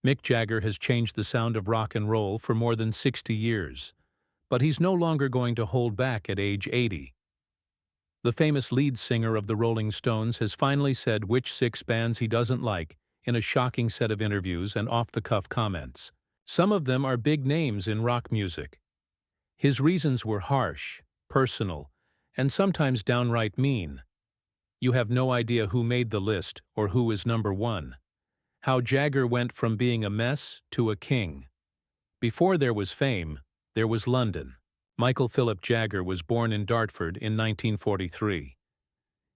Mick Jagger has changed the sound of rock and roll for more than 60 years, but he's no longer going to hold back at age 80. The famous lead singer of the Rolling Stones has finally said which 6 bands he doesn't like in a shocking set of interviews and off-the-cuff comments. Some of them are big names in rock music. His reasons were harsh, personal, and sometimes downright mean. You have no idea who made the list or who is number 1. How Jagger went from being a mess to a king. Before there was fame, there was London. Michael Philip Jagger was born in Dartford in 1943.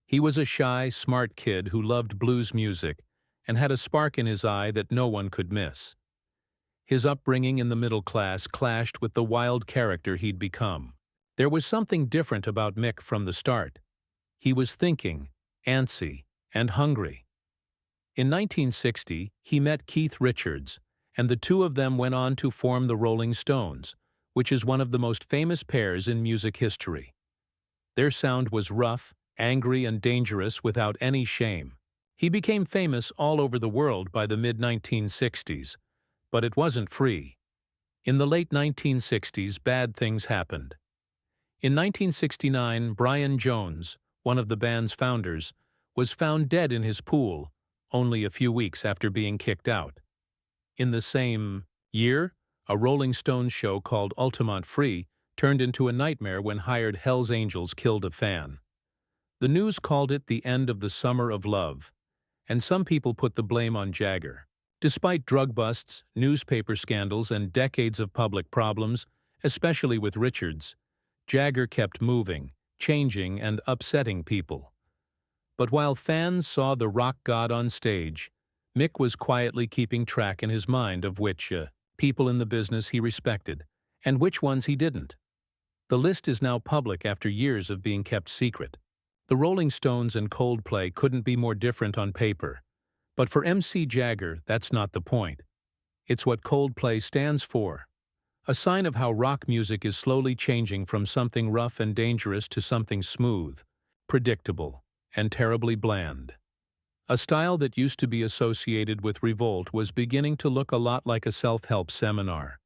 He was a shy, smart kid who loved blues music and had a spark in his eye that no one could miss. His upbringing in the middle class clashed with the wild character he'd become. There was something different about Mick from the start. He was thinking, antsy, and hungry. In 1960, he met Keith Richards, and the two of them went on to form the Rolling Stones, which is one of the most famous pairs in music history. Their sound was rough, angry, and dangerous without any shame. He became famous all over the world by the mid-1960s, but it wasn't free. In the late 1960s, bad things happened. In 1969, Brian Jones, one of the band's founders, was found dead in his pool, only a few weeks after being kicked out. In the same year, a Rolling Stones show called Ultimate Free turned into a nightmare when hired Hells Angels killed a fan. The news called it the end of the summer of love, and some people put the blame on Jagger. Despite drug busts, newspaper scandals, and decades of public problems, especially with Richards, Jagger kept moving, changing, and upsetting people. But while fans saw the rock god on stage, Mick was quietly keeping track in his mind of which people in the business he respected, and which ones he didn't. The list is now public after years of being kept secret. The Rolling Stones and Coldplay couldn't be more different on paper, but for MC Jagger, that's not the point. It's what Coldplay stands for, a sign of how rock music is slowly changing from something rough and dangerous to something smooth, predictable, and terribly bland. A style that used to be associated with revolt was beginning to look a lot like a self-help seminar.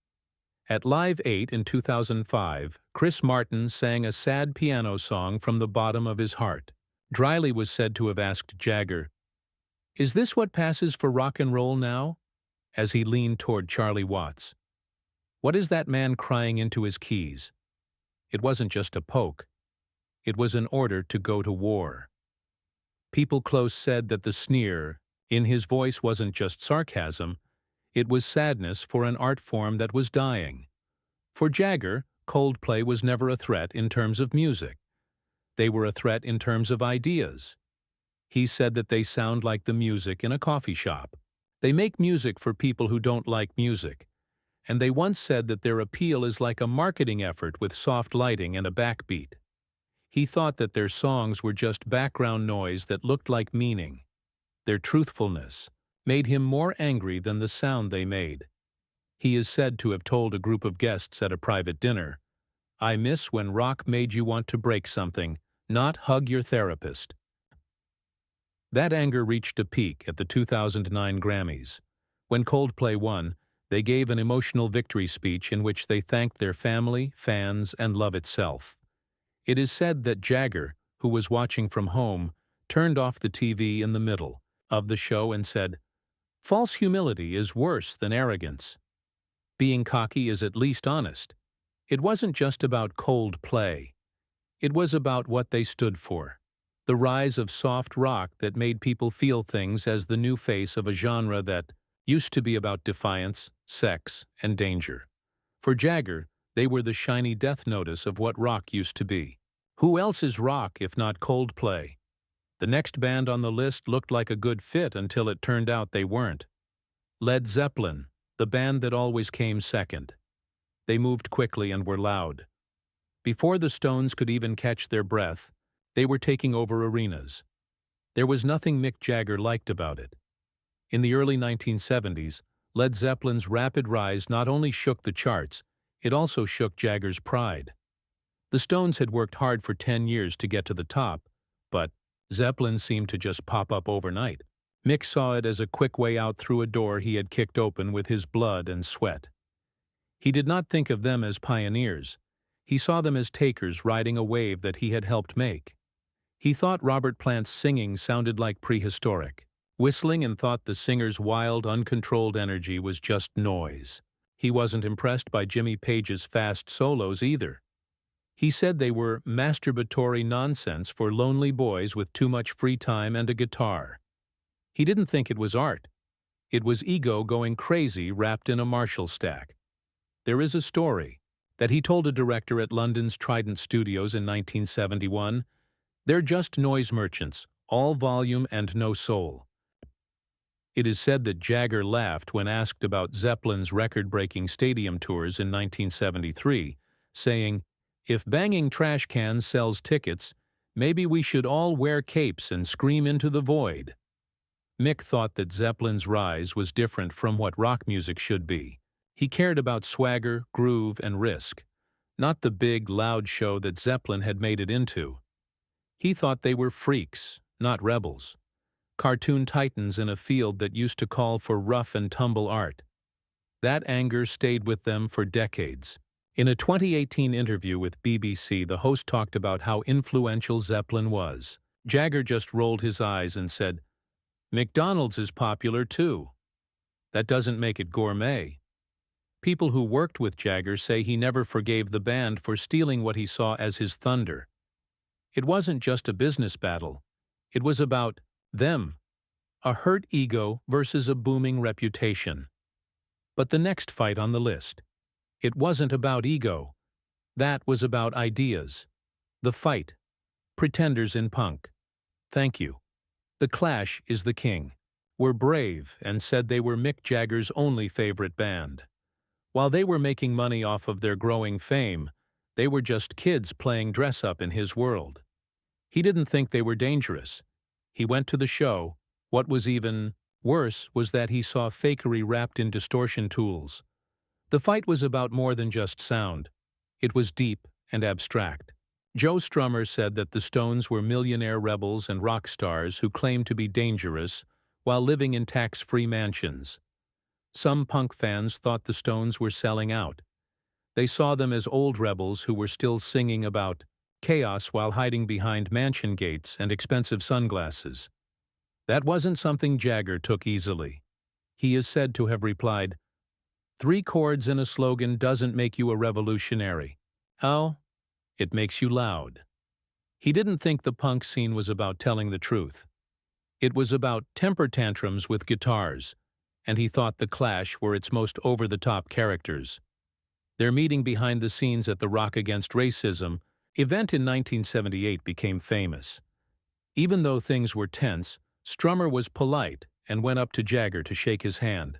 At Live 8 in 2005, Chris Martin sang a sad piano song from the bottom of his heart. Dryly was said to have asked Jagger, "Is this what passes for rock and roll now?" as he leaned toward Charlie Watts. What is that man crying into his keys? It wasn't just a poke. It was an order to go to war. People close said that the sneer in his voice wasn't just sarcasm, it was sadness for an art form that was dying. For Jagger, Coldplay was never a threat in terms of music. They were a threat in terms of ideas. He said that they sound like the music in a coffee shop. They make music for people who don't like music, and they once said that their appeal is like a marketing effort with soft lighting and a backbeat. He thought that their songs were just background noise that looked like meaning. Their truthfulness made him more angry than the sound they made. He is said to have told a group of guests at a private dinner, "I miss when rock made you want to break something, not hug your therapist." That anger reached a peak at the 2009 Grammys. When Coldplay won, they gave an emotional victory speech in which they thanked their family, fans, and love itself. It is said that Jagger, who was watching from home, turned off the TV in the middle of the show and said, "False humility is worse than arrogance. Being cocky is at least honest." It wasn't just about Coldplay. It was about what they stood for. The rise of soft rock that made people feel things as the new face of a genre that used to be about defiance, sex, and danger. For Jagger, they were the shiny death notice of what rock used to be. Who else is rock if not Coldplay? The next band on the list looked like a good fit until it turned out they weren't. Led Zeppelin, the band that always came second. They moved quickly and were loud. Before the Stones could even catch their breath, they were taking over arenas. There was nothing Mick Jagger liked about it. In the early 1970s, Led Zeppelin's rapid rise not only shook the charts, it also shook Jagger's pride. The Stones had worked hard for 10 years to get to the top, but Zeppelin seemed to just pop up overnight. Mick saw it as a quick way out through a door he had kicked open with his blood and sweat. He did not think of them as pioneers. He saw them as takers riding a wave that he had helped make. He thought Robert Plant's singing sounded like prehistoric, whistling, and thought the singer's wild, uncontrolled energy was just noise. He wasn't impressed by Jimmy Page's fast solos either. He said they were masturbatory nonsense for lonely boys with too much free time and a guitar. He didn't think it was art. It was ego going crazy wrapped in a Marshall stack. There is a story that he told a director at London's Trident Studios in 1971. They're just noise merchants, all volume and no soul. It is said that Jagger laughed when asked about Zeppelin's record-breaking stadium tours in 1973, saying, "If banging trash cans sells tickets, maybe we should all wear capes and scream into the void." Mick thought that Zeppelin's rise was different from what rock music should be. He cared about swagger, groove, and risk, not the big, loud show that Zeppelin had made it into. He thought they were freaks, not rebels. Cartoon titans in a field that used to call for rough-and-tumble art. That anger stayed with them for decades. In a 2018 interview with BBC, the host talked about how influential Zeppelin was. Jagger just rolled his eyes and said, "McDonald's is popular too. That doesn't make it gourmet." People who worked with Jagger say he never forgave the band for stealing what he saw as his thunder. It wasn't just a business battle. It was about them, a hurt ego versus a booming reputation. But the next fight on the list, it wasn't about ego. That was about ideas. The fight, pretenders in punk. Thank you. The Clash is the king. Were brave and said they were Mick Jagger's only favorite band. While they were making money off of their growing fame, they were just kids playing dress-up in his world. He didn't think they were dangerous. He went to the show. What was even worse was that he saw fakery wrapped in distortion tools. The fight was about more than just sound. It was deep and abstract. Joe Strummer said that the Stones were millionaire rebels and rock stars who claimed to be dangerous while living in tax-free mansions. Some punk fans thought the Stones were selling out. They saw them as old rebels who were still singing about chaos while hiding behind mansion gates and expensive sunglasses. That wasn't something Jagger took easily. He is said to have replied, "3 chords in a slogan doesn't make you a revolutionary. Oh, it makes you loud." He didn't think the punk scene was about telling the truth. It was about temper tantrums with guitars, and he thought the Clash were its most over-the-top characters. Their meeting behind the scenes at the Rock Against Racism event in 1978 became famous. Even though things were tense, Strummer was polite and went up to Jagger to shake his hand.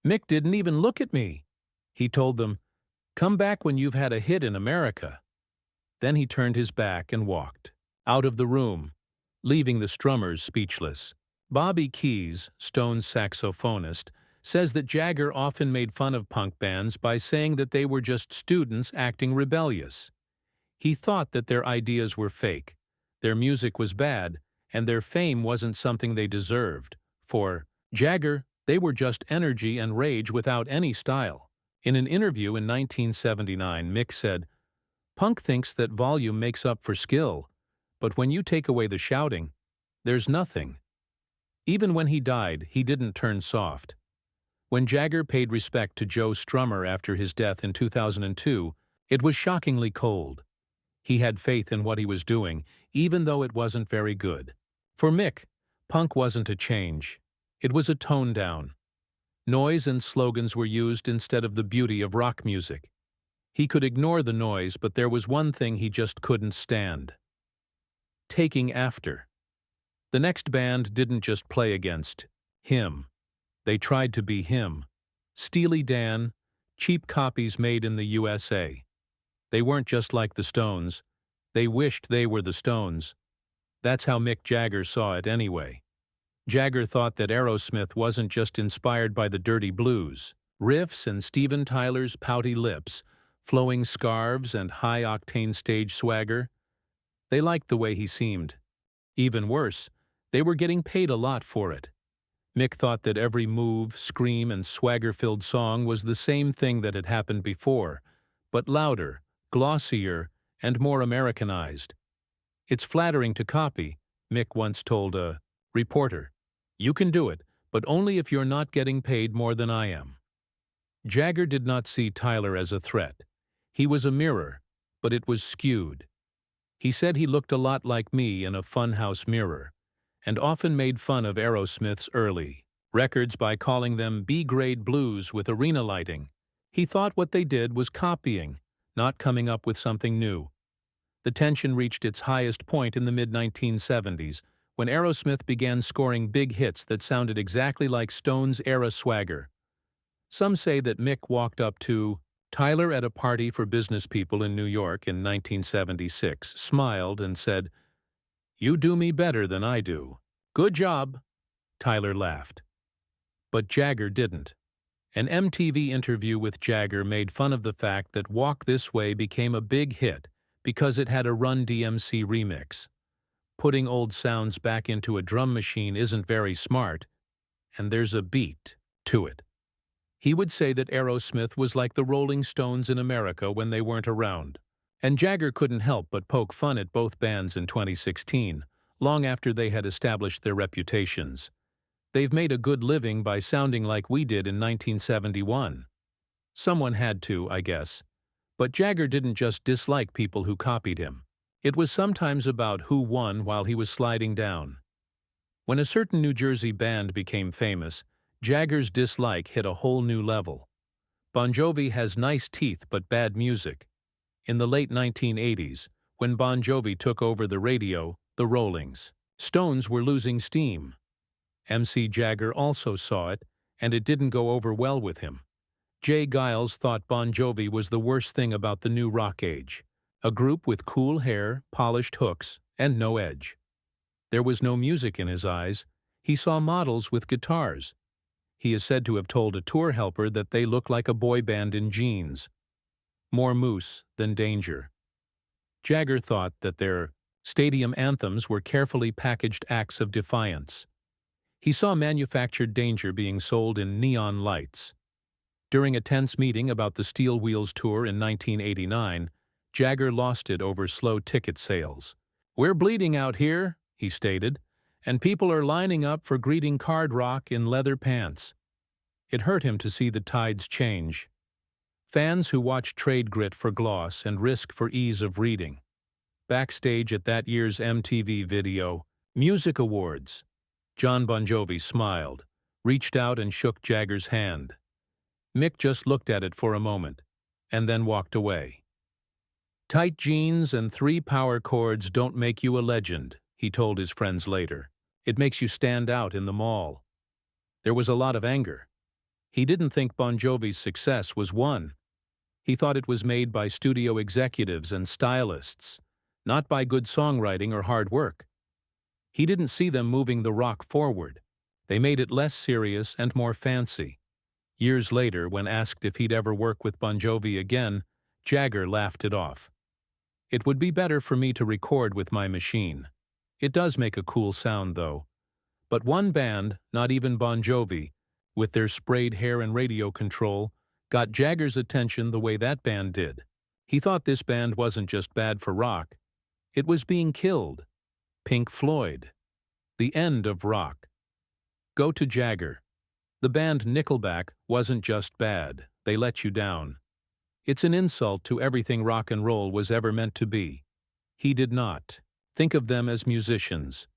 "Mick didn't even look at me." He told them, "Come back when you've had a hit in America." Then he turned his back and walked out of the room, leaving the Strummers speechless. Bobby Keys, Stone's saxophonist, says that Jagger often made fun of punk bands by saying that they were just students acting rebellious. He thought that their ideas were fake, their music was bad, and their fame wasn't something they deserved. For Jagger, they were just energy and rage without any style. In an interview in 1979, Mick said, "Punk thinks that volume makes up for skill, but when you take away the shouting, there's nothing." Even when he died, he didn't turn soft. When Jagger paid respect to Joe Strummer after his death in 2002, it was shockingly cold. He had faith in what he was doing, even though it wasn't very good. For Mick, punk wasn't a change. It was a tone down. Noise and slogans were used instead of the beauty of rock music. He could ignore the noise, but there was one thing he just couldn't stand: taking after. The next band didn't just play against him. They tried to be him. Steely Dan, cheap copies made in the USA. They weren't just like the Stones. They wished they were the Stones. That's how Mick Jagger saw it anyway. Jagger thought that Aerosmith wasn't just inspired by the dirty blues, riffs and Steven Tyler's pouty lips, flowing scarves and high-octane stage swagger. They liked the way he seemed. Even worse, They were getting paid a lot for it. Mick thought that every move, scream, and swagger-filled song was the same thing that had happened before, but louder, glossier, and more Americanized. "It's flattering to copy," Mick once told a reporter. "You can do it, but only if you're not getting paid more than I am." Jagger did not see Tyler as a threat. He was a mirror, but it was skewed. He said he looked a lot like me in a funhouse mirror, and often made fun of Aerosmith's early records by calling them B-grade blues with arena lighting. He thought what they did was copying, not coming up with something new. The tension reached its highest point in the mid-1970s, when Aerosmith began scoring big hits that sounded exactly like Stones-era swagger. Some say that Mick walked up to Tyler at a party for business people in New York in 1976, smiled, and said, "You do me better than I do." "Good job." Tyler laughed. But Jagger didn't. An MTV interview with Jagger made fun of the fact that Walk This Way became a big hit because it had a Run DMC remix. Putting old sounds back into a drum machine isn't very smart, and there's a beat to it. He would say that Aerosmith was like the Rolling Stones in America when they weren't around. And Jagger couldn't help but poke fun at both bands in 2016, long after they had established their reputations. "They've made a good living by sounding like we did in 1971. Someone had to, I guess. But Jagger didn't just dislike people who copied him. It was sometimes about who won while he was sliding down. When a certain New Jersey band became famous, Jagger's dislike hit a whole new level. Bon Jovi has nice teeth but bad music. In the late 1980s, when Bon Jovi took over the radio, the Rollings Stones were losing steam. MC Jagger also saw it, and it didn't go over well with him. Jay Giles thought Bon Jovi was the worst thing about the new rock age, a group with cool hair, polished hooks, and no edge. There was no music in his eyes. He saw models with guitars. He is said to have told a tour helper that they looked like a boy band in jeans. More moose than danger. Jagger thought that their stadium anthems were carefully packaged acts of defiance. He saw manufactured danger being sold in neon lights. During a tense meeting about the Steel Wheels tour in 1989, Jagger lost it over slow ticket sales. "We're bleeding out here," he stated, "and people are lining up for greeting Card Rock in leather pants." It hurt him to see the tides change. Fans who watch trade grit for gloss and risk for ease of reading. Backstage at that year's MTV Video Music Awards, John Bon Jovi smiled, reached out and shook Jagger's hand. Mick just looked at it for a moment, and then walked away. "Tight jeans and 3 power chords don't make you a legend," he told his friends later. "It makes you stand out in the mall." There was a lot of anger. He didn't think Bon Jovi's success was won. He thought it was made by studio executives and stylists, not by good songwriting or hard work. He didn't see them moving the rock forward. They made it less serious and more fancy. Years later, when asked if he'd ever work with Bon Jovi again, Jagger laughed it off. "It would be better for me to record with my machine. It does make a cool sound, though. But one band, not even Bon Jovi, with their sprayed hair and radio control, got Jagger's attention the way that band did. He thought this band wasn't just bad for rock. It was being killed. Pink Floyd. The end of rock." Go to Jagger. The band Nickelback wasn't just bad. They let you down. It's an insult to everything rock and roll was ever meant to be. He did not think of them as musicians.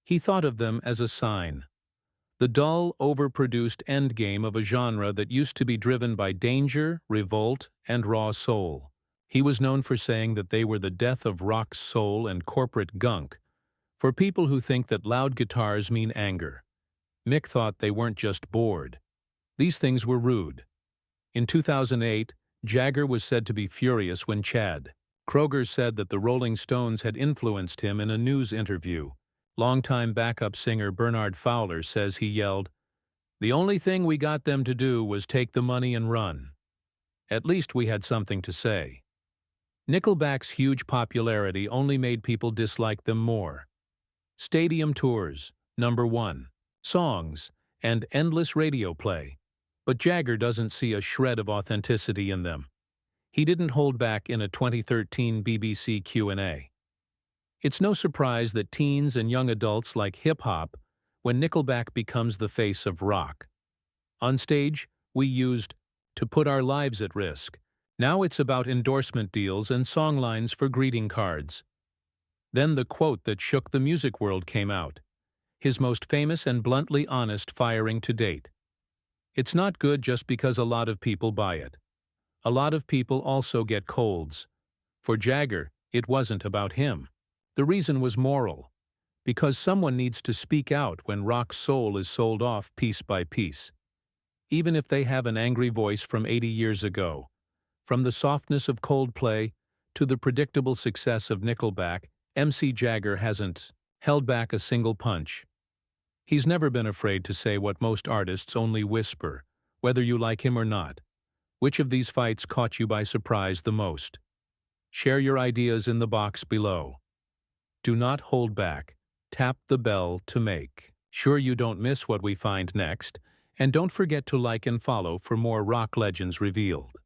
He thought of them as a sign. The dull, overproduced endgame of a genre that used to be driven by danger, revolt, and raw soul. He was known for saying that they were the death of rock's soul and corporate gunk, for people who think that loud guitars mean anger. Mick thought they weren't just bored. These things were rude. In 2008, Jagger was said to be furious when Chad Kroeger said that the Rolling Stones had influenced him in a news interview. Longtime backup singer Bernard Fowler says he yelled, "The only thing we got them to do was take the money and run. At least we had something to say." Nickelback's huge popularity only made people dislike them more. Stadium tours, Number 1. Songs and endless radio play. But Jagger doesn't see a shred of authenticity in them. He didn't hold back in a 2013 BBC Q&A. It's no surprise that teens and young adults like hip-hop when Nickelback becomes the face of rock. On stage, we used to put our lives at risk. Now it's about endorsement deals and songlines for greeting cards. Then the quote that shook the music world came out. His most famous and bluntly honest firing to date. It's not good just because a lot of people buy it. A lot of people also get colds. For Jagger, it wasn't about him. The reason was moral. Because someone needs to speak out when rock's soul is sold off piece by piece. Even if they have an angry voice from 80 years ago. From the softness of Coldplay to the predictable success of Nickelback, MC Jagger hasn't held back a single punch. He's never been afraid to say what most artists only whisper, whether you like him or not. Which of these fights caught you by surprise the most? Share your ideas in the box below. Do not hold back. Tap the bell to make sure you don't miss what we find next, and don't forget to like and follow for more rock legends revealed.